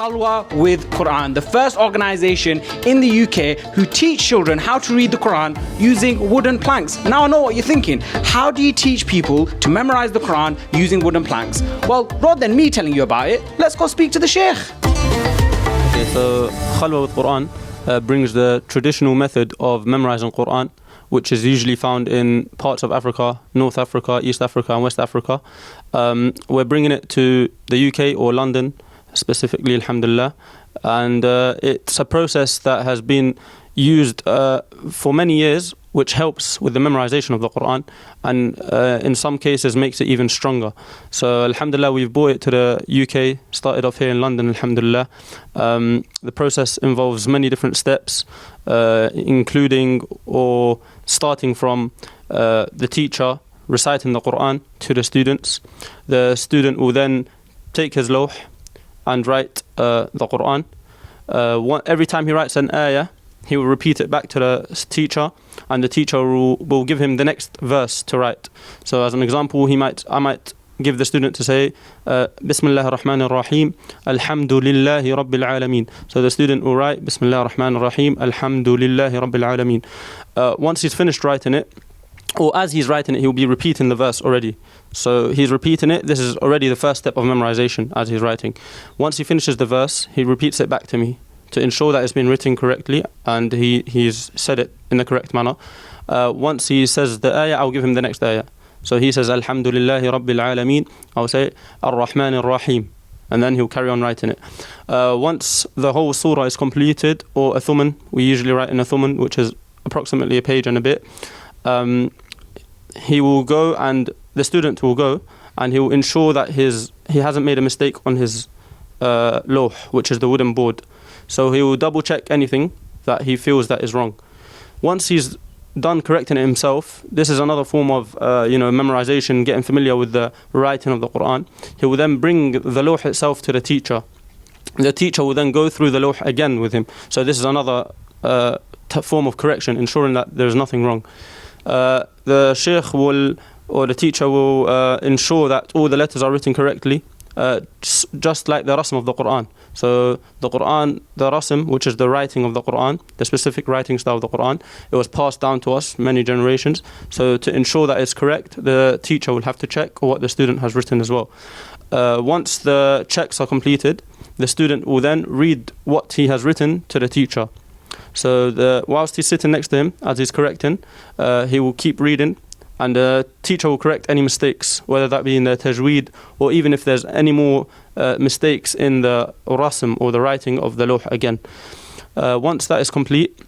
Khalwa with Qur'an, the first organization in the UK who teach children how to read the Qur'an using wooden planks. Now I know what you're thinking. How do you teach people to memorize the Qur'an using wooden planks? Well, rather than me telling you about it, let's go speak to the Sheikh. Okay, so Khalwa with Qur'an brings the traditional method of memorizing Qur'an, which is usually found in parts of Africa, North Africa, East Africa and West Africa. We're bringing it to the UK or London specifically, alhamdulillah. And it's a process that has been used for many years, which helps with the memorization of the Qur'an, and in some cases makes it even stronger. So alhamdulillah, we've brought it to the UK, started off here in London, alhamdulillah. The process involves many different steps, including or starting from the teacher reciting the Qur'an to the students. The student will then take his lawh and write the Qur'an. Every time he writes an ayah, he will repeat it back to the teacher, and the teacher will give him the next verse to write. So as an example, I might give the student to say Bismillah ar-Rahman ar-Rahim, Alhamdulillahi Rabbil Alameen. So the student will write Bismillah ar-Rahman ar-Rahim, Alhamdulillahi Rabbil Alameen. Once he's finished writing it, or as he's writing it, he'll be repeating the verse already. So he's repeating it. This is already the first step of memorization as he's writing. Once he finishes the verse, he repeats it back to me to ensure that it's been written correctly and he's said it in the correct manner. Once he says the ayah, I'll give him the next ayah. So he says Alhamdulillahi Rabbil Alameen, I'll say Ar-Rahman Ar-Rahim, and then he'll carry on writing it. Once the whole surah is completed, or a thuman, we usually write in a thuman, which is approximately a page and a bit, he will go, and the student will go, and he will ensure that he hasn't made a mistake on his lawh, which is the wooden board. So he will double check anything that he feels that is wrong. Once he's done correcting it himself, this is another form of memorization, getting familiar with the writing of the Qur'an. He will then bring the lawh itself to the teacher. The teacher will then go through the lawh again with him. So this is another form of correction, ensuring that there is nothing wrong. The sheikh will, or the teacher will ensure that all the letters are written correctly, just like the rasm of the Qur'an. So the Qur'an, the rasm, which is the writing of the Qur'an, the specific writing style of the Qur'an, it was passed down to us many generations. So to ensure that it's correct, the teacher will have to check what the student has written as well. Once the checks are completed, the student will then read what he has written to the teacher. So whilst he's sitting next to him, as he's correcting, he will keep reading, and the teacher will correct any mistakes, whether that be in the tajweed, or even if there's any more mistakes in the rasm, or the writing of the lawh again. Once that is complete,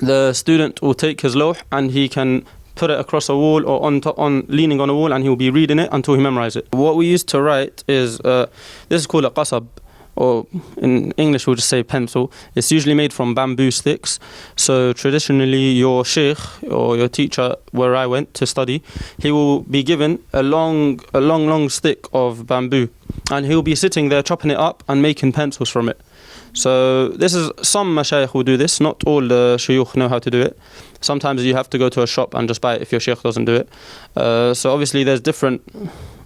the student will take his lawh and he can put it across a wall or on leaning on a wall, and he will be reading it until he memorizes it. What we used to write is, this is called a qasab, or in English we'll just say pencil. It's usually made from bamboo sticks. So traditionally your sheikh or your teacher where I went to study, he will be given a long stick of bamboo, and he'll be sitting there chopping it up and making pencils from it. So this is, some mashayikh will do this, not all the shuyukh know how to do it. Sometimes you have to go to a shop and just buy it if your sheikh doesn't do it. So obviously there's different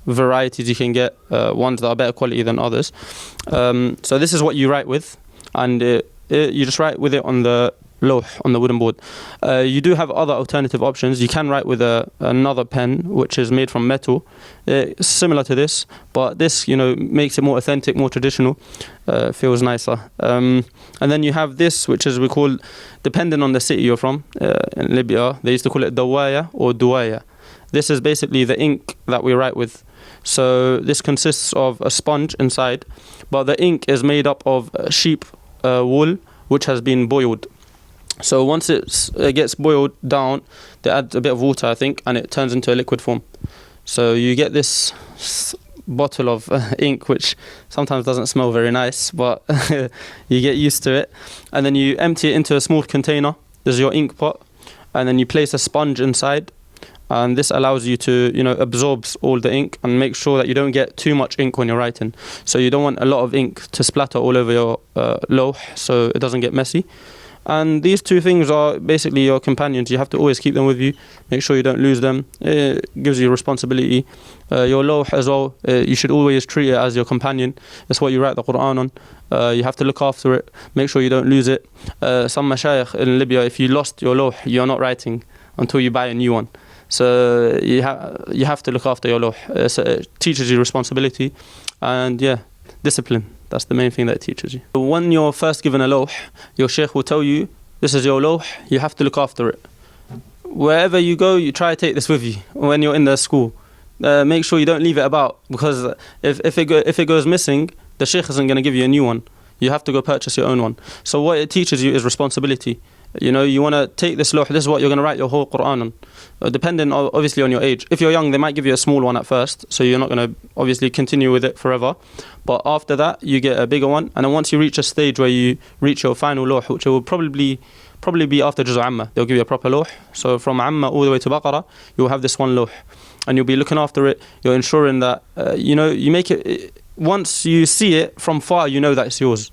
varieties you can get, ones that are better quality than others. So this is what you write with, and you just write with it on the lawh, on the wooden board. You do have other alternative options. You can write with another pen, which is made from metal. It's similar to this, but this makes it more authentic, more traditional, feels nicer. And then you have this, which is, we call, depending on the city you're from, in Libya, they used to call it dawaya or duwaya. This is basically the ink that we write with. So this consists of a sponge inside, but the ink is made up of sheep wool, which has been boiled. So once it gets boiled down, they add a bit of water, I think, and it turns into a liquid form. So you get this bottle of ink, which sometimes doesn't smell very nice, but you get used to it. And then you empty it into a small container. This is your ink pot. And then you place a sponge inside. And this allows you to, absorbs all the ink and make sure that you don't get too much ink when you're writing. So you don't want a lot of ink to splatter all over your lawh, so it doesn't get messy. And these two things are basically your companions. You have to always keep them with you. Make sure you don't lose them. It gives you responsibility. Your lawh as well, you should always treat it as your companion. That's what you write the Qur'an on. You have to look after it. Make sure you don't lose it. Some mashayikh in Libya, if you lost your lawh, you're not writing until you buy a new one. So you have to look after your lawh. It teaches you responsibility and discipline. That's the main thing that it teaches you. When you're first given a lawh, your shaykh will tell you, this is your lawh, you have to look after it. Wherever you go, you try to take this with you when you're in the school. Make sure you don't leave it about, because if it goes missing, the shaykh isn't going to give you a new one. You have to go purchase your own one. So what it teaches you is responsibility. You know, you want to take this lawh, this is what you're going to write your whole Qur'an on. Depending obviously on your age. If you're young, they might give you a small one at first, so you're not going to obviously continue with it forever. But after that, you get a bigger one. And then once you reach a stage where you reach your final lawh, which will probably be after Juz' Amma, they'll give you a proper lawh. So from Amma all the way to Baqarah, you'll have this one lawh. And you'll be looking after it. You're ensuring that, you make it, once you see it from far, you know that it's yours.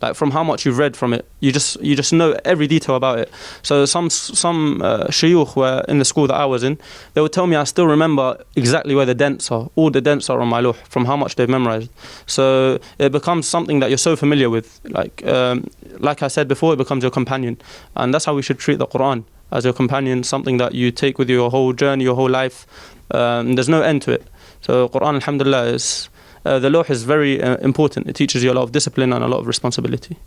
Like from how much you've read from it, you just know every detail about it. So some shuyukh were in the school that I was in, they would tell me I still remember exactly where the dents are. All the dents are on my lawh from how much they've memorized. So it becomes something that you're so familiar with. Like I said before, it becomes your companion, and that's how we should treat the Qur'an, as your companion, something that you take with you your whole journey, your whole life. There's no end to it. So Qur'an, alhamdulillah, the lawh is very important. It teaches you a lot of discipline and a lot of responsibility.